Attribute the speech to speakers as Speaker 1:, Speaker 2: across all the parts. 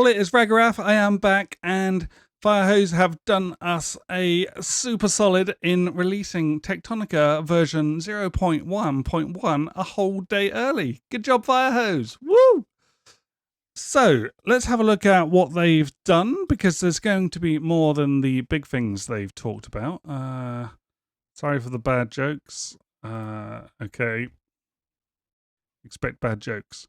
Speaker 1: all, it is Ragarath. I am back, and Firehose have done us a super solid in releasing Techtonica version 0.1.1 a whole day early. Good job, Firehose. Woo! So, let's have a look at what they've done, because there's going to be more than the big things they've talked about. Sorry for the bad jokes. Okay. Expect bad jokes.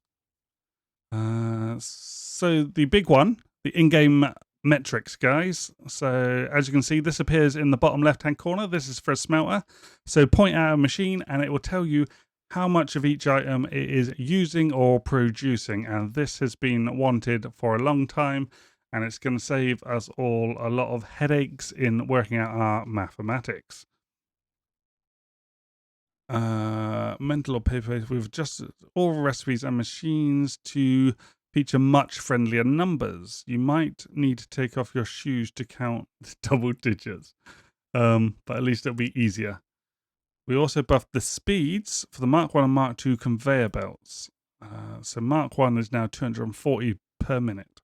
Speaker 1: So the big one, the in-game metrics, guys. So as you can see, this appears in the bottom left-hand corner. This is for a smelter. So point at a machine and it will tell you how much of each item it is using or producing. And this has been wanted for a long time, and it's going to save us all a lot of headaches in working out our mathematics. Mental or paper with just all recipes and machines to feature much friendlier numbers. You might need to take off your shoes to count the double digits, but at least it'll be easier. We also buffed the speeds for the Mark 1 and Mark 2 conveyor belts. So Mark 1 is now 240 per minute.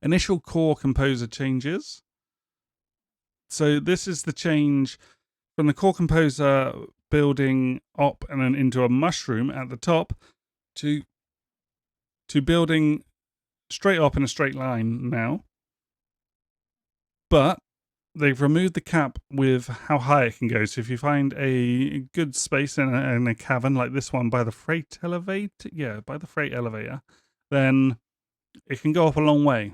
Speaker 1: Initial core composer changes. So this is the change from the core composer building up and then into a mushroom at the top to building straight up in a straight line now. But they've removed the cap with how high it can go. So if you find a good space in a cavern like this one by the freight elevator, then it can go up a long way.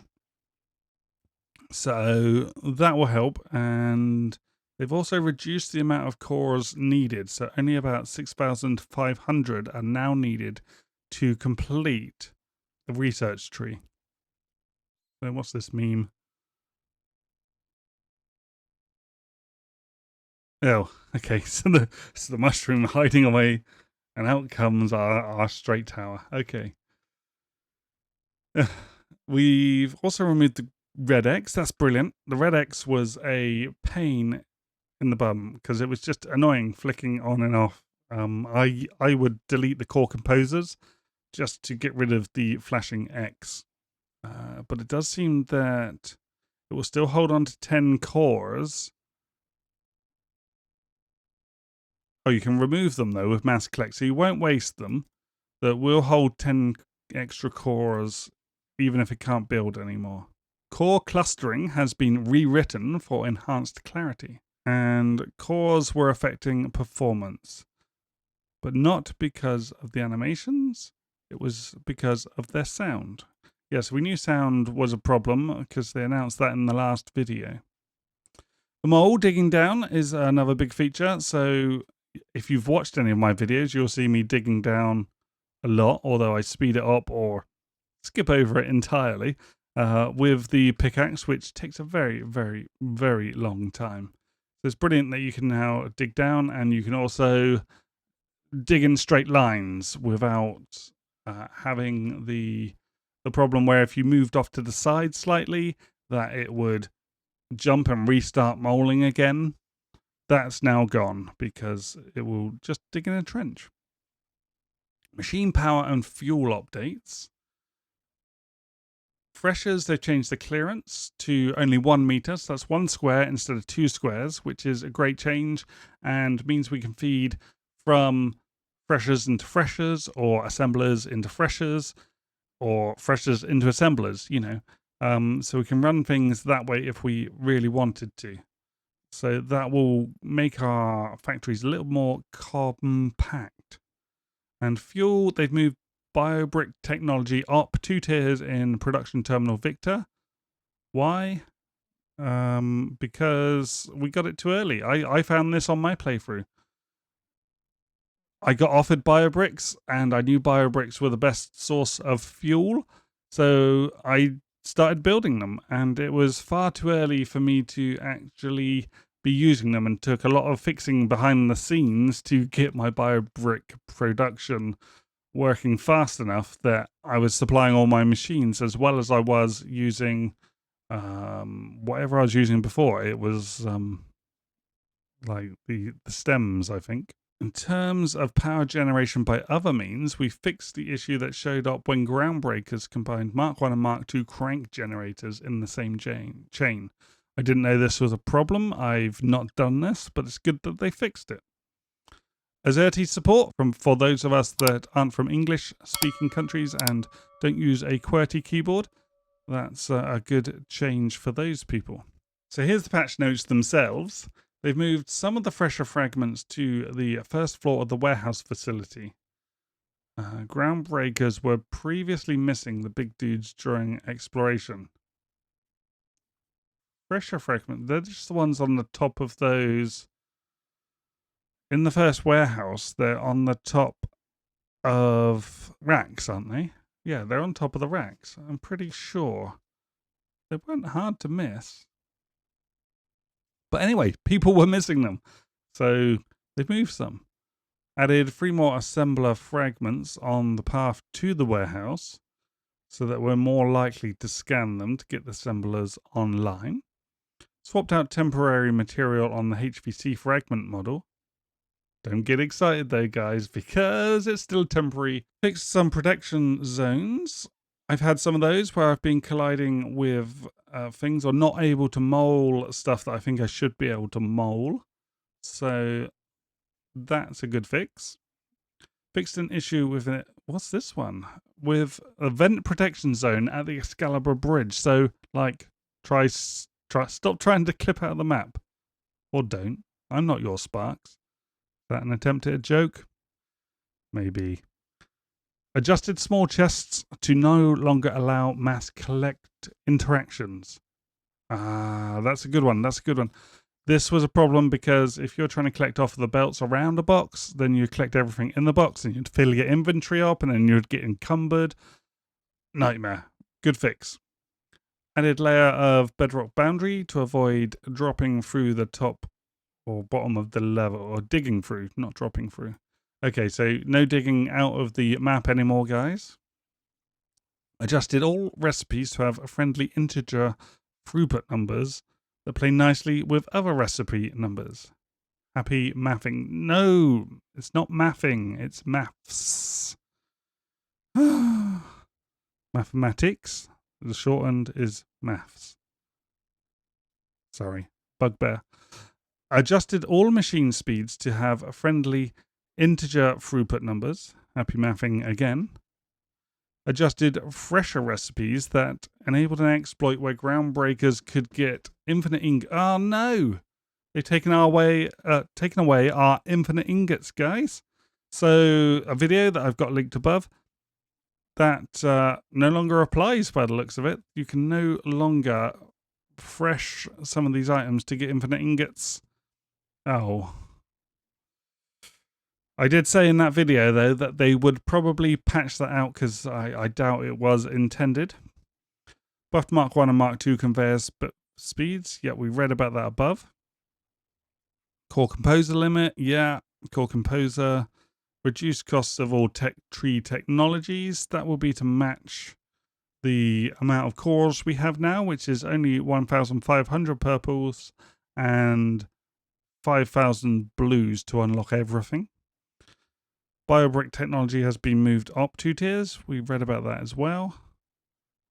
Speaker 1: So that will help. And they've also reduced the amount of cores needed, so only about 6,500 are now needed to complete the research tree. So what's this meme? Oh, okay, so the mushroom hiding away, and out comes our straight tower. Okay. We've also removed the red X. That's brilliant. The red X was a pain in the bum because it was just annoying flicking on and off. I would delete the core composers just to get rid of the flashing X, but it does seem that it will still hold on to 10 cores. Oh, you can remove them though with mass collect, so you won't waste them. That will hold 10 extra cores even if it can't build anymore. Core clustering has been rewritten for enhanced clarity, and cores were affecting performance, but not because of the animations. It was because of their sound. Yes, we knew sound was a problem because they announced that in the last video. The mole digging down is another big feature. So if you've watched any of my videos, you'll see me digging down a lot, although I speed it up or skip over it entirely with the pickaxe, which takes a very, very, very long time. So it's brilliant that you can now dig down, and you can also dig in straight lines without having the problem where if you moved off to the side slightly, that it would jump and restart molding again. That's now gone because it will just dig in a trench. Machine power and fuel updates. Freshers, they've changed the clearance to only 1 meter, so that's 1 square instead of 2 squares, which is a great change and means we can feed from freshers into freshers, or assemblers into freshers, or freshers into assemblers, you know. So we can run things that way if we really wanted to. So that will make our factories a little more compact. And fuel, they've moved BioBrick technology up 2 tiers in Production Terminal Victor. Why? Because we got it too early. I found this on my playthrough. I got offered BioBricks, and I knew BioBricks were the best source of fuel, so I started building them, and it was far too early for me to actually be using them, and took a lot of fixing behind the scenes to get my BioBrick production working fast enough that I was supplying all my machines as well as I was using whatever I was using before. It was like the stems, I think. In terms of power generation by other means, we fixed the issue that showed up when groundbreakers combined Mark 1 and Mark 2 crank generators in the same chain. I didn't know this was a problem. I've not done this, but it's good that they fixed it. Azerty support for those of us that aren't from English-speaking countries and don't use a QWERTY keyboard. That's a good change for those people. So here's the patch notes themselves. They've moved some of the fresher fragments to the first floor of the warehouse facility. Groundbreakers were previously missing the big dudes during exploration. Fresher fragments, they're just the ones on the top of those. In the first warehouse, they're on the top of racks, aren't they? Yeah, they're on top of the racks. I'm pretty sure. They weren't hard to miss. But anyway, people were missing them. So they've moved some. Added 3 more assembler fragments on the path to the warehouse so that we're more likely to scan them to get the assemblers online. Swapped out temporary material on the HVC fragment model. Don't get excited though, guys, because it's still temporary. Fixed some protection zones. I've had some of those where I've been colliding with things or not able to mole stuff that I think I should be able to mole. So that's a good fix. Fixed an issue with it. What's this one? With a vent protection zone at the Excalibur Bridge. So, like, stop trying to clip out of the map. Or don't. I'm not your Sparks. Is that an attempt at a joke? Maybe. Adjusted small chests to no longer allow mass collect interactions. That's a good one. That's a good one. This was a problem because if you're trying to collect off the belts around a box, then you collect everything in the box and you'd fill your inventory up and then you'd get encumbered. Nightmare. Good fix. Added layer of bedrock boundary to avoid dropping through the top or bottom of the level, or digging through, not dropping through. Okay, so no digging out of the map anymore, guys. Adjusted all recipes to have friendly integer throughput numbers that play nicely with other recipe numbers. Happy mathing. No, it's not mathing, it's maths. Mathematics. The shortened is maths. Sorry, bugbear. Adjusted all machine speeds to have friendly integer throughput numbers. Happy mathing again. Adjusted fresher recipes that enabled an exploit where groundbreakers could get infinite ink. Oh no! They've taken away our infinite ingots, guys. So a video that I've got linked above that no longer applies by the looks of it. You can no longer fresh some of these items to get infinite ingots. Oh. I did say in that video, though, that they would probably patch that out because I doubt it was intended. Buffed Mark 1 and Mark 2 conveyor speeds. Yeah, we read about that above. Core Composer limit. Yeah, Core Composer. Reduced costs of all tree technologies. That will be to match the amount of cores we have now, which is only 1,500 purples and 5,000 blues to unlock everything. BioBrick technology has been moved up 2 tiers. We've read about that as well.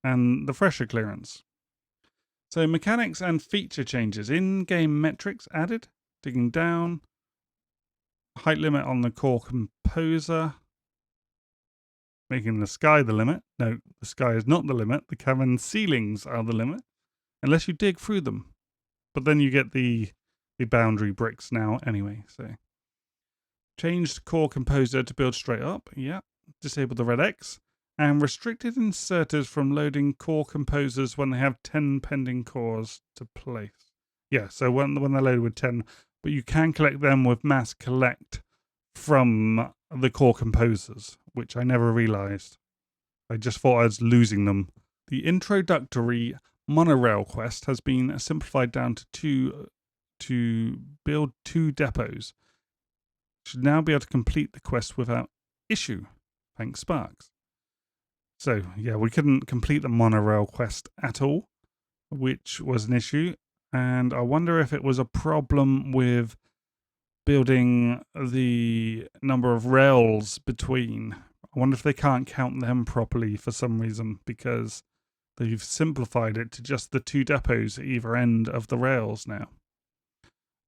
Speaker 1: And the fresher clearance. So mechanics and feature changes. In-game metrics added. Digging down. Height limit on the core composer. Making the sky the limit. No, the sky is not the limit. The cavern ceilings are the limit. Unless you dig through them. But then you get the boundary bricks now anyway. So changed core composer to build straight up. Yeah. Disabled the red X. And restricted inserters from loading core composers when they have 10 pending cores to place. Yeah, so when they're loaded with 10, but you can collect them with mass collect from the core composers, which I never realized. I just thought I was losing them. The introductory monorail quest has been simplified down to build 2 depots. Should now be able to complete the quest without issue. Thanks, Sparks. So, yeah, we couldn't complete the monorail quest at all, which was an issue. And I wonder if it was a problem with building the number of rails between. I wonder if they can't count them properly for some reason, because they've simplified it to just the 2 depots at either end of the rails now.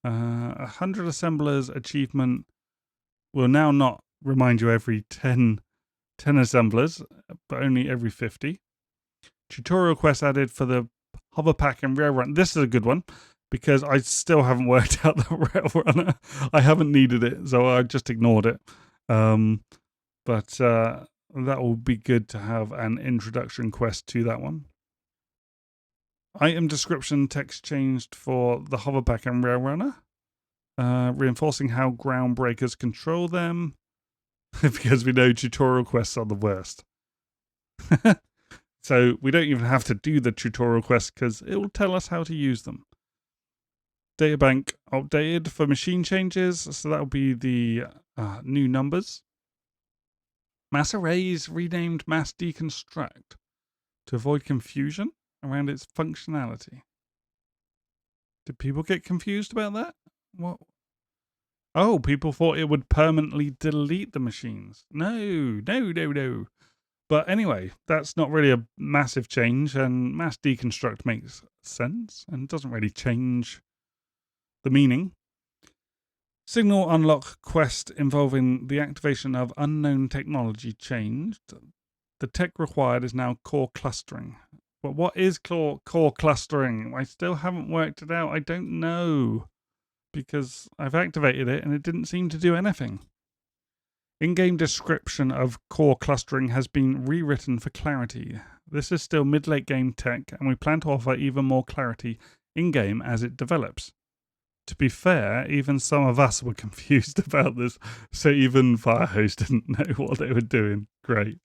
Speaker 1: 100 assemblers achievement will now not remind you every 10 assemblers, but only every 50. Tutorial quest added for the hover pack and rail run. This is a good one, because I still haven't worked out the rail runner. I haven't needed it, so I just ignored it. But that will be good to have an introduction quest to that one. Item description text changed for the hoverback and rail runner, reinforcing how groundbreakers control them, because we know tutorial quests are the worst. So we don't even have to do the tutorial quest because it will tell us how to use them. Databank updated for machine changes, so that will be the new numbers. Mass arrays renamed mass deconstruct to avoid confusion around its functionality. Did people get confused about that? What? Oh, people thought it would permanently delete the machines. No. But anyway, that's not really a massive change, and mass deconstruct makes sense and doesn't really change the meaning. Signal unlock quest involving the activation of unknown technology changed. The tech required is now core clustering. But what is core clustering? I still haven't worked it out. I don't know, because I've activated it and it didn't seem to do anything. In-game description of core clustering has been rewritten for clarity. This is still mid-late game tech, and we plan to offer even more clarity in-game as it develops. To be fair, even some of us were confused about this, so even Firehose didn't know what they were doing. Great.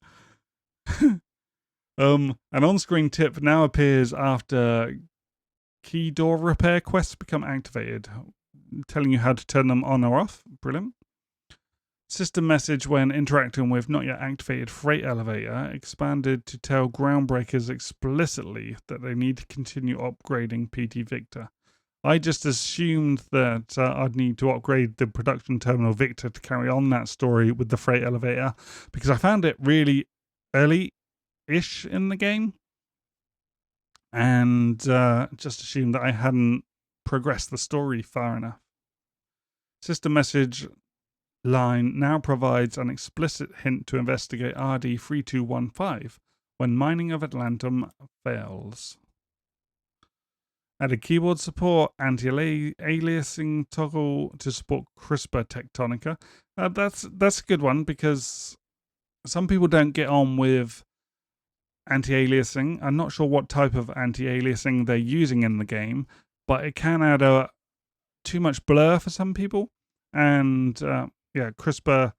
Speaker 1: An on-screen tip now appears after key door repair quests become activated, telling you how to turn them on or off. Brilliant. System message when interacting with not yet activated freight elevator expanded to tell groundbreakers explicitly that they need to continue upgrading PT Victor. I just assumed that I'd need to upgrade the production terminal Victor to carry on that story with the freight elevator, because I found it really early-ish in the game, and just assumed that I hadn't progressed the story far enough. System message line now provides an explicit hint to investigate RD 3215 when mining of Atlantum fails. Added keyboard support, anti-aliasing toggle to support CRISPR Techtonica. That's a good one, because some people don't get on with anti-aliasing. I'm not sure what type of anti-aliasing they're using in the game, but it can add too much blur for some people. And CRISPR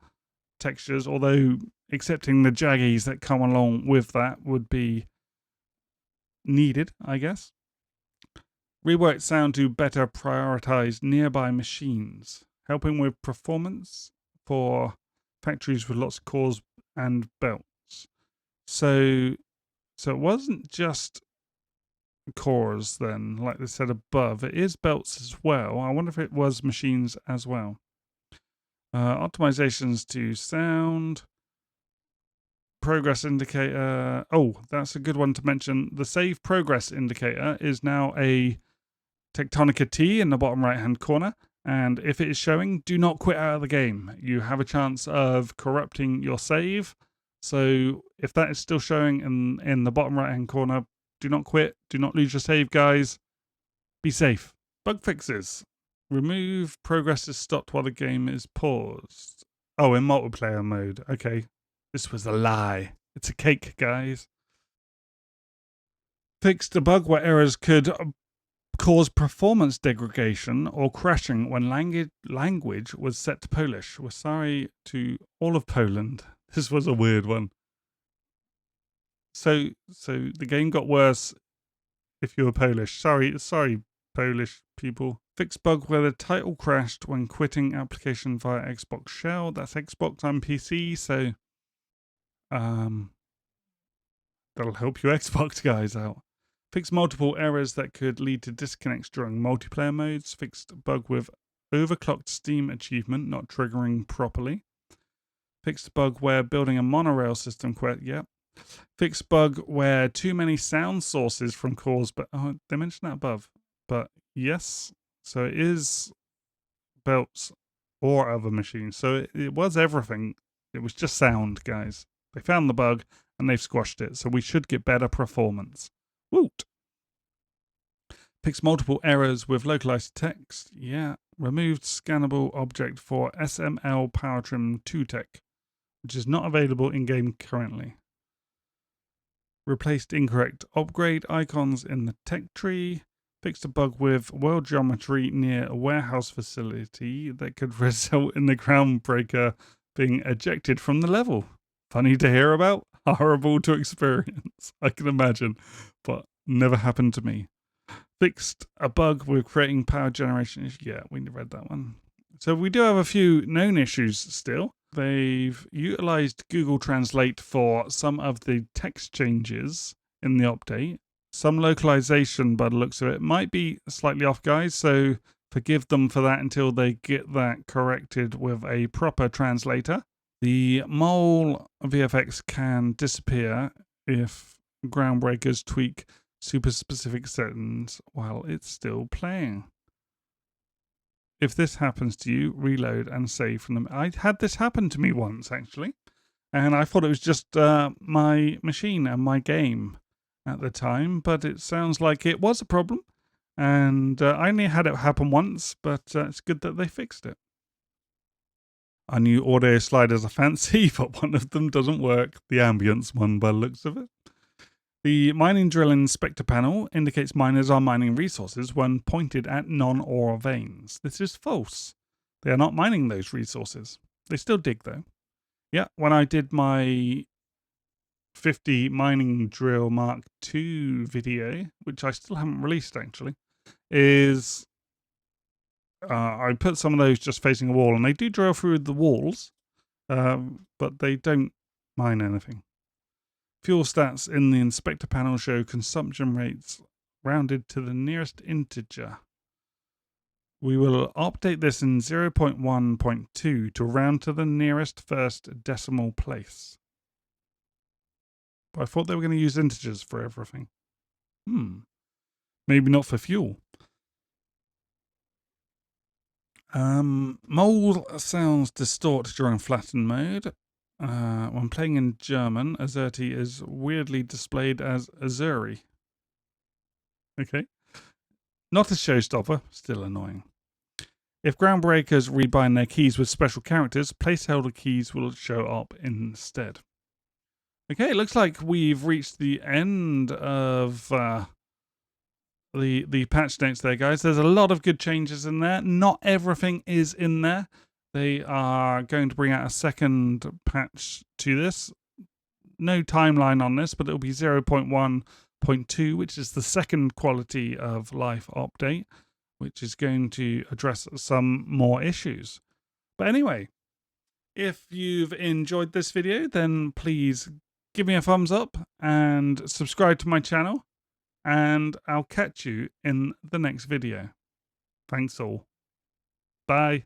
Speaker 1: textures, although accepting the jaggies that come along with that would be needed, I guess. Reworked sound to better prioritize nearby machines, helping with performance for factories with lots of cores and belts. So it wasn't just cores then, like they said above. It is belts as well. I wonder if it was machines as well. Optimizations to sound. Progress indicator. Oh, that's a good one to mention. The save progress indicator is now a Techtonica T in the bottom right hand corner, and if it is showing, do not quit out of the game. You have a chance of corrupting your save, so if that is still showing in the bottom right hand corner, do not quit, do not lose your save, guys. Be safe. Bug fixes. Remove progress is stopped while the game is paused. Oh, in multiplayer mode. Okay, this was a lie. It's a cake, guys. Fixed a bug where errors could cause performance degradation or crashing when language was set to Polish. We're sorry to all of Poland. This was a weird one. So the game got worse if you were Polish. Sorry, Polish people. Fixed bug where the title crashed when quitting application via Xbox Shell. That's Xbox on PC, so that'll help you Xbox guys out. Fixed multiple errors that could lead to disconnects during multiplayer modes. Fixed bug with overclocked steam achievement not triggering properly. Fixed bug where building a monorail system yep. Fixed bug where too many sound sources from cores, but oh, they mentioned that above. But yes, so it is belts or other machines. So it was everything. It was just sound, guys. They found the bug and they've squashed it. So we should get better performance. Woot! Fixed multiple errors with localized text. Yeah. Removed scannable object for SML PowerTrim 2 Tech, which is not available in game currently. Replaced incorrect upgrade icons in the tech tree. Fixed a bug with world geometry near a warehouse facility that could result in the groundbreaker being ejected from the level. Funny to hear about, horrible to experience, I can imagine, but never happened to me. Fixed a bug with creating power generation issue. Yeah, we read that one. So we do have a few known issues still. They've utilized Google Translate for some of the text changes in the update. Some localization, by the looks of it, might be slightly off, guys, so forgive them for that until they get that corrected with a proper translator. The mole VFX can disappear if Groundbreakers tweak super specific settings while it's still playing. If this happens to you, reload and save from them. I had this happen to me once, actually, and I thought it was just my machine and my game at the time, but it sounds like it was a problem, and I only had it happen once, but it's good that they fixed it. Our new audio sliders are fancy, but one of them doesn't work, the ambience one by the looks of it. The mining drill inspector panel indicates miners are mining resources when pointed at non-ore veins. This is false. They are not mining those resources. They still dig, though. Yeah, when I did my 50 mining drill Mark II video, which I still haven't released actually, is I put some of those just facing a wall, and they do drill through the walls, but they don't mine anything. Fuel stats in the inspector panel show consumption rates rounded to the nearest integer. We will update this in 0.1.2 to round to the nearest first decimal place. But I thought they were going to use integers for everything. Maybe not for fuel. Mole sounds distort during flattened mode. When playing in German, Azerty is weirdly displayed as Azuri. Okay. Not a showstopper, still annoying. If Groundbreakers rebind their keys with special characters, placeholder keys will show up instead. Okay, it looks like we've reached the end of the patch notes there, guys. There's a lot of good changes in there. Not everything is in there. They are going to bring out a second patch to this. No timeline on this, but it'll be 0.1.2, which is the second quality of life update, which is going to address some more issues. But anyway, if you've enjoyed this video, then please give me a thumbs up and subscribe to my channel, and I'll catch you in the next video. Thanks all. Bye.